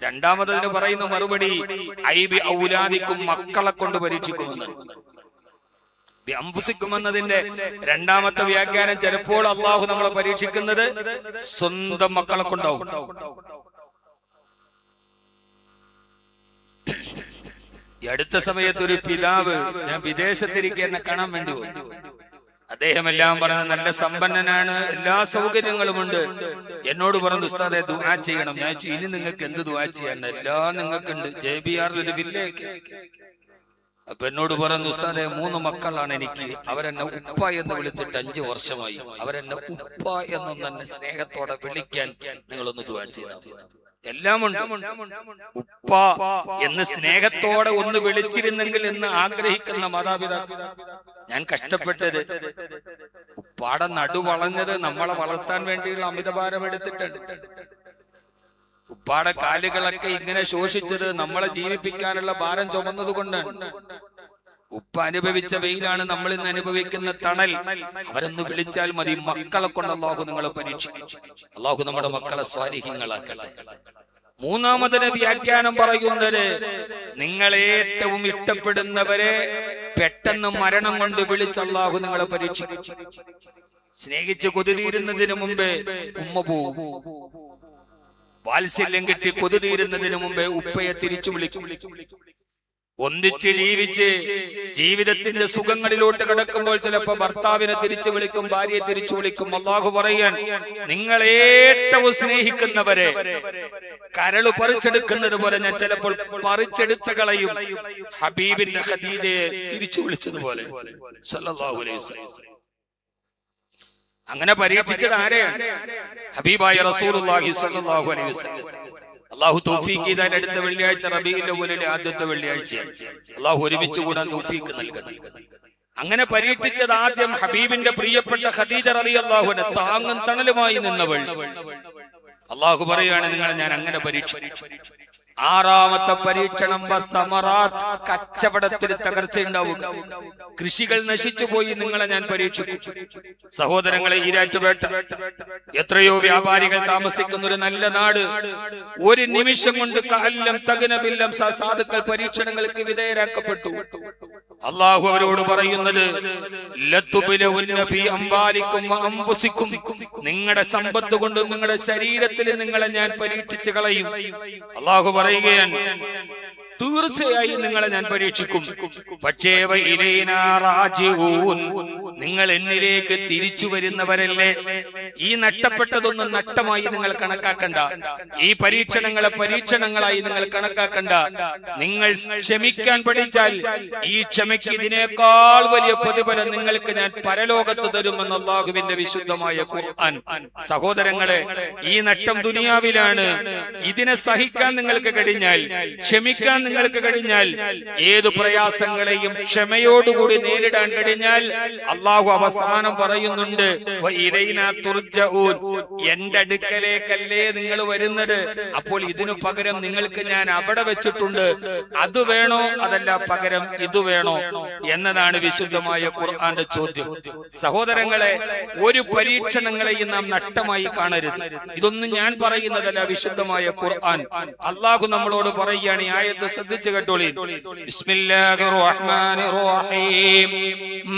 രണ്ടാമതിന് പറയുന്ന മറുപടി ഐബി ഔലാദിക്കും, മക്കളെ കൊണ്ട് പരീക്ഷിക്കുമെന്ന്. അംഫുസിക്കുമെന്നതിന്റെ രണ്ടാമത്തെ വ്യാഖ്യാനം, ചിലപ്പോൾ അല്ലാഹു നമ്മളെ പരീക്ഷിക്കുന്നത് സ്വന്തം മക്കളെ കൊണ്ടാവും. ഈ അടുത്ത സമയത്ത് ഒരു പിതാവ്, ഞാൻ വിദേശത്തിരിക്കെ എന്നെ കാണാൻ വേണ്ടി വന്നു. അദ്ദേഹം എല്ലാം പറഞ്ഞ നല്ല സമ്പന്നനാണ്, എല്ലാ സൗകര്യങ്ങളുമുണ്ട്. എന്നോട് പറഞ്ഞു, ഉസ്താദെ ദുആ ചെയ്യണം. ഞാൻ ഇനി നിങ്ങൾക്ക് എന്ത് ദുആ ചെയ്യാൻ, എല്ലാം നിങ്ങൾക്കുണ്ട്. JBR ഒരു വില്ലയൊക്കെ. അപ്പൊ എന്നോട് പറഞ്ഞു, ഉസ്താദെ 3 മക്കളാണ് എനിക്ക്. അവരെന്നെ ഉപ്പ എന്ന് വിളിച്ചിട്ട് 5 വർഷമായി. അവരെന്നെ ഉപ്പ എന്നൊന്ന് എന്നെ സ്നേഹത്തോടെ വിളിക്കാൻ നിങ്ങളൊന്ന് ദുആ ചെയ്താൽ. എല്ലാം ഉണ്ട്. ഉപ്പ എന്ന് സ്നേഹത്തോടെ ഒന്ന് വിളിച്ചിരുന്നെങ്കിൽ എന്ന് ആഗ്രഹിക്കുന്ന മാതാപിതാക്കൾ. ഞാൻ കഷ്ടപ്പെട്ടത് ഉപ്പാടെ നടുവളഞ്ഞത് നമ്മളെ വളർത്താൻ വേണ്ടിയുള്ള അമിതഭാരം എടുത്തിട്ടുണ്ട്. ഉപ്പാടെ കാലുകളൊക്കെ ഇങ്ങനെ ശോഷിച്ചത് നമ്മളെ ജീവിപ്പിക്കാനുള്ള ഭാരം ചുമന്നത് കൊണ്ടാണ്. ഉപ്പ അനുഭവിച്ച വെയിലാണ് നമ്മൾ ഇന്ന് അനുഭവിക്കുന്ന തണൽ. അവരൊന്ന് വിളിച്ചാൽ മതി. മക്കളെ കൊണ്ട് അല്ലാഹു നിങ്ങളെ പരീക്ഷിക്കും. അല്ലാഹു നമ്മുടെ മക്കളെ സ്വാലിഹീങ്ങളാക്കട്ടെ. മൂന്നാമതിന് വ്യാഖ്യാനം പറയുന്നത്, നിങ്ങൾ ഏറ്റവും ഇഷ്ടപ്പെടുന്നവരെ പെട്ടെന്ന് മരണം കൊണ്ട് വിളിച്ച് അല്ലാഹു നിങ്ങളെ പരീക്ഷിക്കും. സ്നേഹിച്ച് കൊതിതീരുന്നതിന് മുമ്പേ ഉമ്മ പോവും. വാത്സല്യം കിട്ടി കൊതിതീരുന്നതിന് മുമ്പേ ഉപ്പയെ തിരിച്ചു വിളിക്കും. ഒന്നിച്ച് ജീവിച്ച് ജീവിതത്തിന്റെ സുഖങ്ങളിലോട്ട് കിടക്കുമ്പോൾ ചിലപ്പോ ഭർത്താവിനെ തിരിച്ചു വിളിക്കും, ഭാര്യയെ തിരിച്ചു വിളിക്കും. അല്ലാഹു പറയാൻ, നിങ്ങൾ ഏറ്റവും സ്നേഹിക്കുന്നവരെ കരള് പറിച്ചെടുക്കുന്നത് പോലെ ഞാൻ ചിലപ്പോൾ പറിച്ചെടുത്ത് കളയും. ഹബീബിന്റെ ഖദീജയെ തിരിച്ചു വിളിച്ചതുപോലെ സല്ലല്ലാഹു അലൈഹി വസല്ലം. അങ്ങനെ പരീക്ഷിച്ചത് ആരെയാണ്? ഹബീബായ റസൂലുള്ളാഹി സ്വല്ലല്ലാഹു അലൈഹി വസല്ലം. അല്ലാഹു തൗഫീഖ് ചെയ്താൽ അടുത്ത വെള്ളിയാഴ്ച റബീഉൽ അവ്വലിലെ ആദ്യത്തെ വെള്ളിയാഴ്ചയാണ്. അല്ലാഹു ഒരുമിച്ച് കൂടാൻ തൗഫീഖ് നൽകട്ടെ. അങ്ങനെ പരീക്ഷിച്ചത് ആദ്യം ഹബീബിന്റെ പ്രിയപ്പെട്ട ഖദീജ റളിയല്ലാഹു അൻഹ, താങ്ങും തണലുമായി നിന്നവൾ. അല്ലാഹു പറയാണ്, നിങ്ങളെ ഞാൻ അങ്ങനെ പരീക്ഷിച്ചു. ആറാമത്തെ പരീക്ഷണം കച്ചവടത്തിൽ തകർച്ചയുണ്ടാവുക, കൃഷികൾ നശിച്ചു പോയി, നിങ്ങളെ ഞാൻ പരീക്ഷിച്ചു. സഹോദരങ്ങളെ, ഈരാറ്റുപേട്ട എത്രയോ വ്യാപാരികൾ താമസിക്കുന്ന ഒരു നല്ല നാട്. ഒരു നിമിഷം കൊണ്ട് കഅല്ലം തഗ്നബില്ലം സാധുക്കൾ പരീക്ഷണങ്ങൾക്ക് വിധേയരാക്കപ്പെട്ടു. അല്ലാഹു അവരോട് പറയുന്നത്, ലതുബ്ലഉന്ന ഫീ അംവാലിക്കും വഅൻഫുസിക്കും, നിങ്ങളുടെ സമ്പത്ത് കൊണ്ടും നിങ്ങളുടെ ശരീരത്തിൽ നിങ്ങളെ ഞാൻ പരീക്ഷിച്ചു കളയും. അല്ലാഹു പറയുകയാണ്, തീർച്ചയായും നിങ്ങളെ ഞാൻ പരീക്ഷിക്കും. പക്ഷേ ഇലൈനാ റാജിഊൻ, നിങ്ങൾ എന്നിലേക്ക് തിരിച്ചു വരുന്നവരല്ലേ. ഈ നഷ്ടപ്പെട്ടതൊന്നും നഷ്ടമായി നിങ്ങൾ കണക്കാക്കണ്ട, ഈ പരീക്ഷണങ്ങളെ പരീക്ഷണങ്ങളായി നിങ്ങൾ കണക്കാക്കണ്ട. നിങ്ങൾ ക്ഷമിക്കാൻ പഠിച്ചാൽ ഈ ക്ഷമയ്ക്ക് ഇതിനേക്കാൾ വലിയ പ്രതിഫലം നിങ്ങൾക്ക് ഞാൻ പരലോകത്ത് തരുമെന്ന് അല്ലാഹുവിന്റെ വിശുദ്ധമായ ഖുർആൻ. സഹോദരങ്ങളെ, ഈ നഷ്ടം ദുനിയാവിലാണ്. ഇതിനെ സഹിക്കാൻ നിങ്ങൾക്ക് കഴിഞ്ഞാൽ, ക്ഷമിക്കാൻ നിങ്ങൾക്ക് കഴിഞ്ഞാൽ, ഏതു പ്രയാസങ്ങളെയും ക്ഷമയോടുകൂടി നേരിടാൻ കഴിഞ്ഞാൽ, അല്ലാഹു അവസാനം പറയുന്നുണ്ട്, എന്റെ അടുക്കലേക്കല്ലേ നിങ്ങൾ വരുന്നത്, അപ്പോൾ ഇതിനു പകരം നിങ്ങൾക്ക് ഞാൻ അവിടെ വെച്ചിട്ടുണ്ട്. അത് വേണോ അതല്ല പകരം ഇത് വേണോ എന്നതാണ് വിശുദ്ധമായ ഖുർആന്റെ ചോദ്യം. സഹോദരങ്ങളെ, ഒരു പരീക്ഷണങ്ങളെയും നാം നഷ്ടമായി കാണരുത്. ഇതൊന്നും ഞാൻ പറയുന്നതല്ല, വിശുദ്ധമായ ഖുർആൻ. അല്ലാഹു നമ്മളോട് പറയുകയാണ്, ഈ ആയത്ത് ശ്രദ്ധിച്ചു കേട്ടോളി. ബിസ്മില്ലാഹിർ റഹ്മാനിർ റഹീം.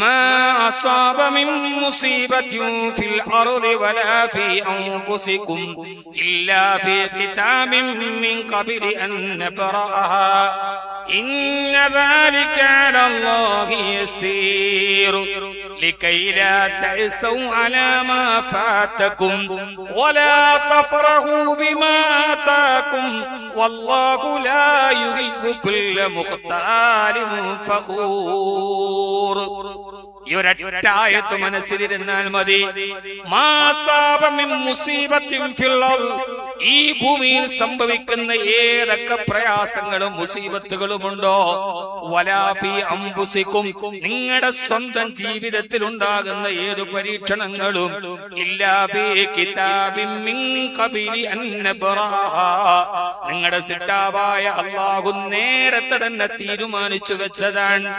മാ അസാബ മിൻ മുസീബത്തിൻ ഫിൽ അർളി വലാ ഫീ അൻഫുസികും ഇല്ലാ ഫീ കിതാബിൻ മിൻ ഖബ്ലി അൻ നബ്റഅഹാ ഇന്ന ദാലിക അലല്ലാഹി യസീർ لكي لا تأسوا على ما فاتكم ولا تفرحوا بما آتاكم والله لا يحب كل مختال فخور. ഈ ഒരൊറ്റായത്ത് മനസ്സിലിരുന്നാൽ മതി. ഈ ഭൂമിയിൽ സംഭവിക്കുന്ന ഏതൊക്കെ പ്രയാസങ്ങളും മുസീബത്തുകളും ഉണ്ടോ, വലാഫി അംഫുസിക്കും, നിങ്ങളുടെ സ്വന്തം ജീവിതത്തിൽ ഉണ്ടാകുന്ന ഏതു പരീക്ഷണങ്ങളും, ഇല്ലാ ഫീ കിതാബിൻ മിൻ ഖബ്ലി അൻ നബ്റഅഹാ, നിങ്ങളുടെ സിട്ടാവായ അല്ലാഹു നേരത്തെ തന്നെ തീരുമാനിച്ചു വെച്ചതാണ്.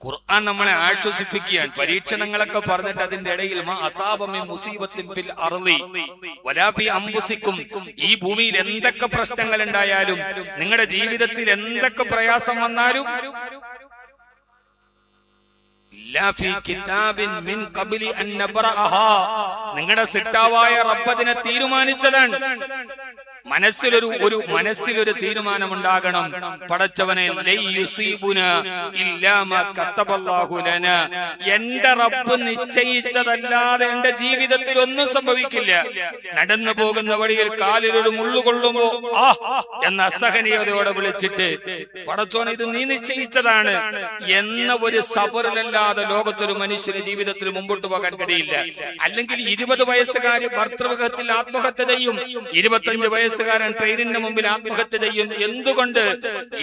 ഖുർആൻ നമ്മളെ ആശ്വസിപ്പിക്കുകയാണ്. പരീക്ഷണങ്ങളൊക്കെ പറഞ്ഞിട്ട് അതിന്റെ ഇടയിൽ ഈ ഭൂമിയിൽ എന്തൊക്കെ പ്രശ്നങ്ങൾ ഉണ്ടായാലും, നിങ്ങളുടെ ജീവിതത്തിൽ എന്തൊക്കെ പ്രയാസം വന്നാലും, നിങ്ങളുടെ സിട്ടാവായ റബ്ബിനെ തീരുമാനിച്ചതാണ്. മനസ്സിലൊരു തീരുമാനമുണ്ടാകണം. പടച്ചവനെ, എന്റെ റബ്ബ് നിശ്ചയിച്ചതല്ലാതെ എന്റെ ജീവിതത്തിൽ ഒന്നും സംഭവിക്കില്ല. നടന്നു പോകുന്ന വഴിയിൽ കാലിലൊരു മുള്ളു കൊള്ളുമ്പോ എന്ന അസഹനീയതയോടെ വിളിച്ചിട്ട്, പടച്ചോനെ ഇത് നീ നിശ്ചയിച്ചതാണ് എന്ന ഒരു സബറിലല്ലാതെ ലോകത്തൊരു മനുഷ്യന് ജീവിതത്തിൽ മുമ്പോട്ട് പോകാൻ കഴിയില്ല. അല്ലെങ്കിൽ 20 വയസ്സുകാരി ഭർത്തൃഗൃഹത്തിൽ ആത്മഹത്യ ചെയ്യും, 25 വയസ്സുകാരൻ ട്രെയിനിന്റെ മുമ്പിൽ ആത്മഹത്യ ചെയ്യും. എന്തുകൊണ്ട്?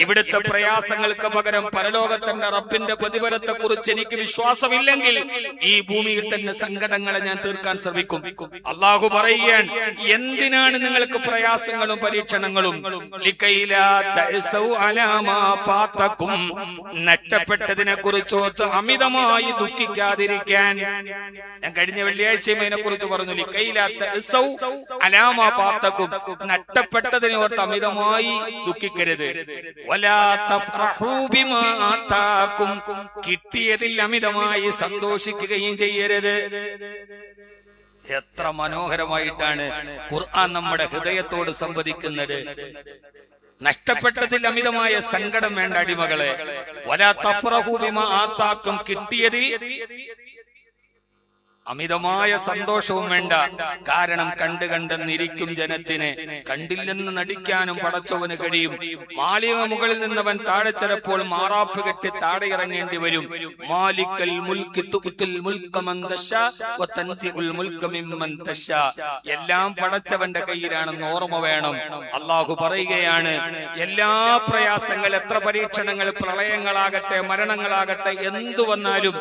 ഇവിടുത്തെ പ്രയാസങ്ങൾക്ക് പകരം പരലോകത്തിന്റെ റബ്ബിന്റെ പ്രതിഫലത്തെ കുറിച്ച് എനിക്ക് വിശ്വാസമില്ലെങ്കിൽ ഈ ഭൂമിയിൽ തന്നെ സങ്കടങ്ങളെ ഞാൻ തീർക്കാൻ ശ്രമിക്കും. അല്ലാഹു പറയുകയാണ്, എന്തിനാണ് നിങ്ങൾക്ക് പ്രയാസങ്ങളും പരീക്ഷണങ്ങളും? നഷ്ടപ്പെട്ടതിനെ കുറിച്ചോർത്ത് അമിതമായി ദുഃഖിക്കാതിരിക്കാൻ. ഞാൻ കഴിഞ്ഞ വെള്ളിയാഴ്ചയും അതിനെ കുറിച്ച് പറഞ്ഞു. നഷ്ടപ്പെട്ടതിനെ ഓർത്ത് അമിതമായി ദുഃഖിക്കരുത്. കിട്ടിയതിൽ അമിതമായി സന്തോഷിക്കുകയും ചെയ്യരുത്. എത്ര മനോഹരമായിട്ടാണ് ഖുർആൻ നമ്മുടെ ഹൃദയത്തോട് സംവദിക്കുന്നത്. നഷ്ടപ്പെട്ടതിൽ അമിതമായ സങ്കടം വേണ്ട അടിമകളെ. വലാ തഫ്റഹു ബിമാ ആതാക്കും, കിട്ടിയതിൽ അമിതമായ സന്തോഷവും വേണ്ട. കാരണം കണ്ടെന്നിരിക്കും ജനത്തിന്. കണ്ടില്ലെന്ന് നടിക്കാനും പടച്ചവന് കഴിയും. മാളിക മുകളിൽ നിന്നവൻ താഴെ ചിലപ്പോൾ മാറാപ്പ് കെട്ടി താഴെ ഇറങ്ങേണ്ടി വരും. മാലിക്കൽ മുൽക്കി തുഖ്തുൽ മുൽക മൻ തശാ വതൻസിഉൽ മുൽക മിമ്മൻ തശാ. എല്ലാം പടച്ചവന്റെ കയ്യിലാണെന്ന് ഓർമ്മ വേണം. അല്ലാഹു പറയുകയാണ്, എല്ലാ പ്രയാസങ്ങൾ, എത്ര പരീക്ഷണങ്ങൾ, പ്രളയങ്ങളാകട്ടെ, മരണങ്ങളാകട്ടെ, എന്തു വന്നാലും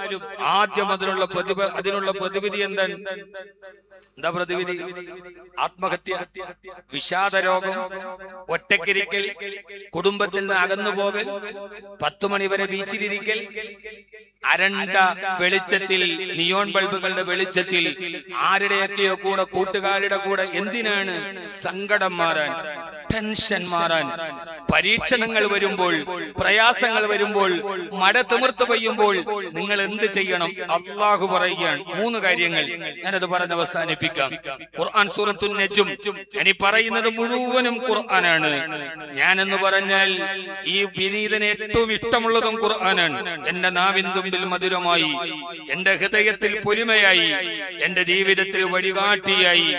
ആദ്യം അതിനുള്ള പ്രതിവിധി എന്താണ്? എന്താ പ്രതിവിധി? ആത്മഹത്യ, വിഷാദരോഗം, ഒറ്റക്കിരിക്കൽ, കുടുംബത്തിൽ നിന്ന് അകന്നുപോകൽ, 10 മണി വരെ ബീച്ചിലിരിക്കൽ, അരണ്ട വെളിച്ചത്തിൽ, നിയോൺ ബൾബുകളുടെ വെളിച്ചത്തിൽ ആരുടെയൊക്കെയോ കൂടെ, കൂട്ടുകാരുടെ കൂടെ. എന്തിനാണ്? സങ്കടം മാറാൻ, ടെൻഷൻ മാറാൻ. പരീക്ഷണങ്ങൾ വരുമ്പോൾ, പ്രയാസങ്ങൾ വരുമ്പോൾ, മഴ തിമിർത്ത് പെയ്യുമ്പോൾ നിങ്ങൾ എന്ത് ചെയ്യണം? അല്ലാഹു പറയുകയാണ് 3 കാര്യങ്ങൾ. ഞാനത് പറഞ്ഞ് അവസാനിപ്പിക്കാം. ഖുർആൻ സൂറത്തുൻ നജ്ം. ഇനി പറയുന്നത് മുഴുവനും ഖുർആനാണ്. ഞാനെന്ന് പറഞ്ഞാൽ ഈ വിനീതന് ഏറ്റവും ഇഷ്ടമുള്ളതും ഖുർആനാണ്. എന്റെ നാവിൻ തുമ്പിൽ മധുരമായി, എന്റെ ഹൃദയത്തിൽ പൊലിമയായി, എന്റെ ജീവിതത്തിൽ വഴികാട്ടിയായി.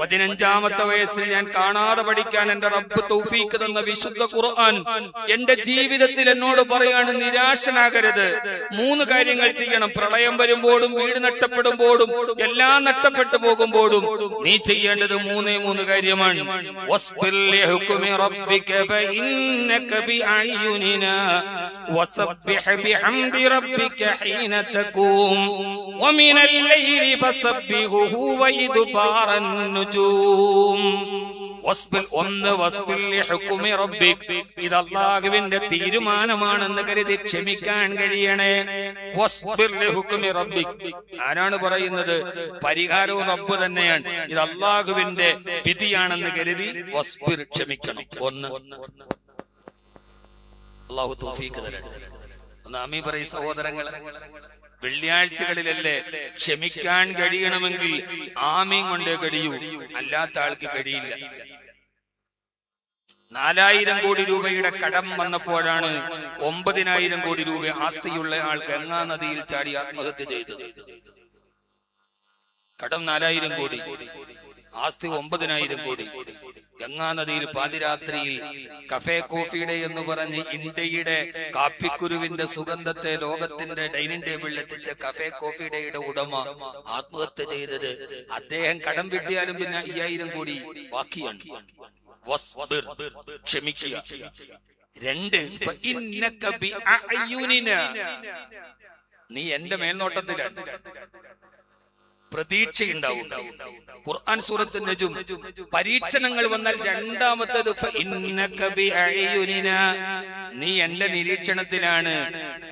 15ാമത്തെ വയസ്സിൽ ഞാൻ കാണാതെ പഠിക്കാൻ എന്റെ റബ്ബ് തൗഫീഖ് തന്ന വിശുദ്ധ ഖുർആൻ എന്റെ ജീവിതത്തിൽ എന്നോട് പറയാണ്, നിരാശനാകരുത്. 3 കാര്യങ്ങൾ ചെയ്യണം. പ്രളയം വരുമ്പോഴും, വീട് നഷ്ടപ്പെടുമ്പോഴും, എല്ലാം നഷ്ടപ്പെട്ടു പോകുമ്പോഴും നീ ചെയ്യേണ്ടത് 3 കാര്യമാണ്. വസ്ബിർ ലിഹുക്മി റബ്ബിക ഫഇന്നക ബിഅയുനിനാ വസബ്ബിഹ് ബിഹംദി റബ്ബിക ഹീന തഖൂം വമിനൽ ലൈലി ഫസബ്ബിഹുഹു വഇദ്ബാറൻ നുജൂം. ഇത് അല്ലാഹുവിന്റെ തീരുമാനമാണെന്ന് കരുതി ക്ഷമിക്കാൻ കഴിയണേ. ആരാണ് പറയുന്നത്? പരിഹാരവും റബ്ബ് തന്നെയാണ്. ഇത് അല്ലാഹുവിന്റെ വിധിയാണെന്ന് കരുതി ക്ഷമിക്കണം. 1. അല്ലാഹു തൗഫീഖ് തരട്ടെ. ആമീൻ പറയ് സഹോദരങ്ങളെ. വെള്ളിയാഴ്ചകളിലല്ലേ ക്ഷമിക്കാൻ കഴിയണമെങ്കിൽ ആമീൻ കൊണ്ടേ കഴിയൂ, അല്ലാത്ത ആൾക്ക് കഴിയില്ല. 4000 കോടി രൂപയുടെ കടം വന്നപ്പോഴാണ് 9000 കോടി രൂപ ആസ്തിയുള്ള ആൾ ഗംഗാ നദിയിൽ ചാടി ആത്മഹത്യ ചെയ്തത്. കടം 4000 കോടി, ആസ്തി 9000 കോടി. ഗംഗാ നദിയിൽ പാതിരാത്രിയിൽ കഫേ കോഫിയുടെ എന്ന് പറഞ്ഞ് ഇന്ത്യയുടെ കാപ്പിക്കുരുവിന്റെ സുഗന്ധത്തെ ലോകത്തിന്റെ ഡൈനിങ് ടേബിളിൽ എത്തിച്ച കഫേ കോഫിയുടെ ഉടമ ആത്മഹത്യ ചെയ്തത്. അദ്ദേഹം കടം വിട്ടിയാലും പിന്നെ 5000 കോടി ബാക്കിയാണ്. ക്ഷമിക്കുക. 2, നീ എന്റെ മേൽനോട്ടത്തിലാണ്. പ്രതീക്ഷയുണ്ടാവും. ഖുർആൻ സൂറത്തുൻ നജ്ം. പരീക്ഷണങ്ങൾ വന്നാൽ രണ്ടാമത്തേത് നീ എന്റെ നിരീക്ഷണത്തിലാണ്.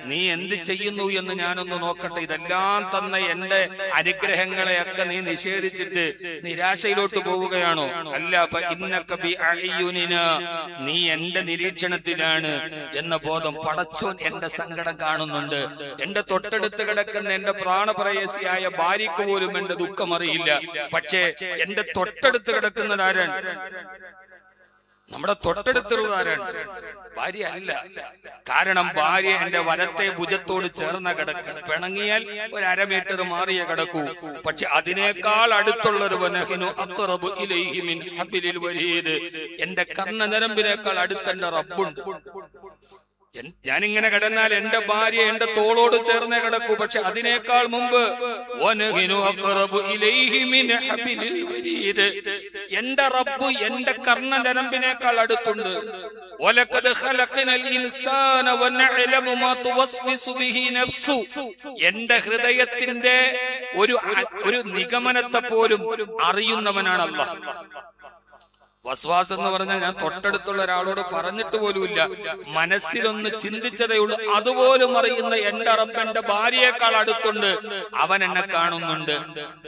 നീ എന്ത് ചെയ്യുന്നു എന്ന് ഞാനൊന്ന് നോക്കട്ടെ. ഇതെല്ലാം തന്ന എന്റെ അനുഗ്രഹങ്ങളെയൊക്കെ നീ നിഷേധിച്ചിട്ട് നിരാശയിലോട്ട് പോവുകയാണോ? അല്ല, നീ എന്റെ നിരീക്ഷണത്തിലാണ് എന്ന ബോധം. പടച്ചോൻ എന്റെ സങ്കടം കാണുന്നുണ്ട്. എന്റെ തൊട്ടടുത്ത് കിടക്കുന്ന എന്റെ പ്രാണപ്രേയസിയായ ഭാര്യയ്ക്ക് പോലും എന്റെ ദുഃഖം അറിയില്ല. പക്ഷേ എന്റെ തൊട്ടടുത്ത് കിടക്കുന്നത് ആരാണ്? നമ്മുടെ തൊട്ടടുത്തുള്ളത് ആരാണ്? ഭാര്യ അല്ല. കാരണം ഭാര്യ എന്റെ വലത്തെ ഭുജത്തോട് ചേർന്ന കിടക്ക്. പിണങ്ങിയാൽ 1/2 മീറ്റർ മാറിയ കിടക്കൂ. പക്ഷെ അതിനേക്കാൾ അടുത്തുള്ളത് എന്റെ കർണനരമ്പിനേക്കാൾ അടുത്തെന്റെ റബ്ബുണ്ട്. ഞാനിങ്ങനെ കിടന്നാൽ എന്റെ ഭാര്യ എന്റെ തോളോട് ചേർന്നേ കിടക്കൂ. പക്ഷെ അതിനേക്കാൾ മുമ്പ് എന്റെ റബ്ബ് എന്റെ കർണനരമ്പിനേക്കാൾ അടുത്തുണ്ട്. എന്റെ ഹൃദയത്തിന്റെ ഒരു നിഗമനത്തെ പോലും അറിയുന്നവനാണ് അല്ലാഹ്. വസ്വാസ് എന്ന് പറഞ്ഞാൽ ഞാൻ തൊട്ടടുത്തുള്ള ഒരാളോട് പറഞ്ഞിട്ട് പോലുമില്ല, മനസ്സിലൊന്ന് ചിന്തിച്ചതേ ഉള്ളൂ. അതുപോലും അറിയുന്ന എന്റെ റബ്ബ് എന്റെ ഭാര്യയേക്കാൾ അടുത്തുണ്ട്, അവൻ എന്നെ കാണുന്നുണ്ട്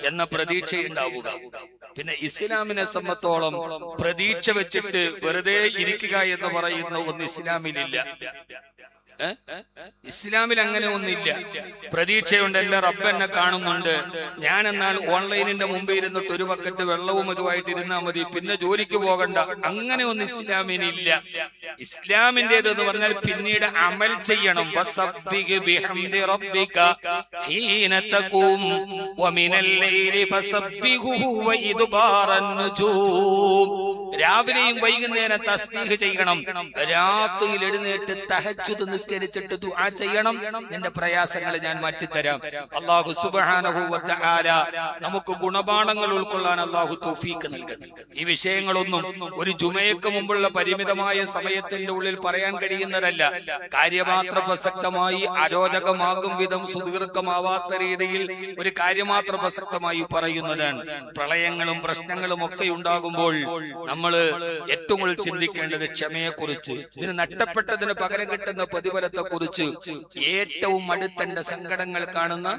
എന്ന പ്രതീക്ഷയുണ്ടാവുക. പിന്നെ ഇസ്ലാമിനെ സംബന്ധിച്ചോളം പ്രതീക്ഷ വെച്ചിട്ട് വെറുതെ ഇരിക്കുക എന്ന് പറയുന്ന ഒന്ന് ഇസ്ലാമിലില്ല. ഇസ്ലാമിൽ അങ്ങനെ ഒന്നില്ല. പ്രതീക്ഷയുണ്ട്, എന്റെ റബ്ബ് എന്നെ കാണുന്നുണ്ട്, ഞാൻ എന്നാൽ ഓൺലൈനിന്റെ മുമ്പ് ഇരുന്നിട്ട് ഒരു ബക്കറ്റ് വെള്ളവും ഇതുമായിട്ട് ഇരുന്നാ മതി, പിന്നെ ജോലിക്ക് പോകണ്ട, അങ്ങനെ ഒന്നും ഇസ്ലാമിനില്ല. ഇസ്ലാമിന്റേത് എന്ന് പറഞ്ഞാൽ പിന്നീട് അമൽ ചെയ്യണം. ഫസബ്ബിഹ് ബിഹംദി റബ്ബിക ഹീന തഖൂം വമിനൽ ലൈലി ഫസബ്ബിഹുഹു വഇദ്ബാറൻ നുജൂം. രാവിലെയും വൈകുന്നേരം തസ്ബീഹ് ചെയ്യണം. രാത്രിയിൽ എഴുന്നേറ്റ് തഹജ്ജുദ് നിസ്കരിച്ചിട്ട് ദുആ ചെയ്യണം. നിന്റെ പ്രയാസങ്ങൾ ഞാൻ മാറ്റിത്തരാം. അല്ലാഹു സുബ്ഹാനഹു വ തആല നമുക്ക് ഗുണപാഠങ്ങൾ ഉൾക്കൊള്ളാൻ അല്ലാഹു തൗഫീഖ് നൽകട്ടെ. ഈ വിഷയങ്ങളൊന്നും ഒരു ജുമയ്ക്ക് മുമ്പുള്ള പരിമിതമായ സമയത്തിന്റെ ഉള്ളിൽ പറയാൻ കഴിയുന്നതല്ല. കാര്യമാത്ര പ്രസക്തമായി അരോചകമാകും വിധം സുദീർഘമാവാത്ത രീതിയിൽ ഒരു കാര്യമാത്ര പ്രസക്തമായി പറയുന്നതാണ്. പ്രളയങ്ങളും പ്രശ്നങ്ങളും ഒക്കെ ഉണ്ടാകുമ്പോൾ നമ്മൾ ഏറ്റവും കൂടുതൽ ചിന്തിക്കേണ്ടത് ക്ഷമയെക്കുറിച്ച്, ഇതിന് നഷ്ടപ്പെട്ടതിന് പകരം കിട്ടുന്ന പ്രതിഫലത്തെ കുറിച്ച്. ഏറ്റവും അടുത്തെന്റെ സങ്കടങ്ങൾ കാണുന്ന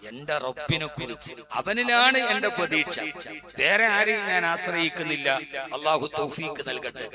എന്റെ റബ്ബിനെ കുറിച്ച്, അവനിലാണ് എന്റെ പ്രതീക്ഷ. വേറെ ആരെയും ഞാൻ ആശ്രയിക്കുന്നില്ല. അല്ലാഹു തൗഫീഖ് നൽകട്ടെ.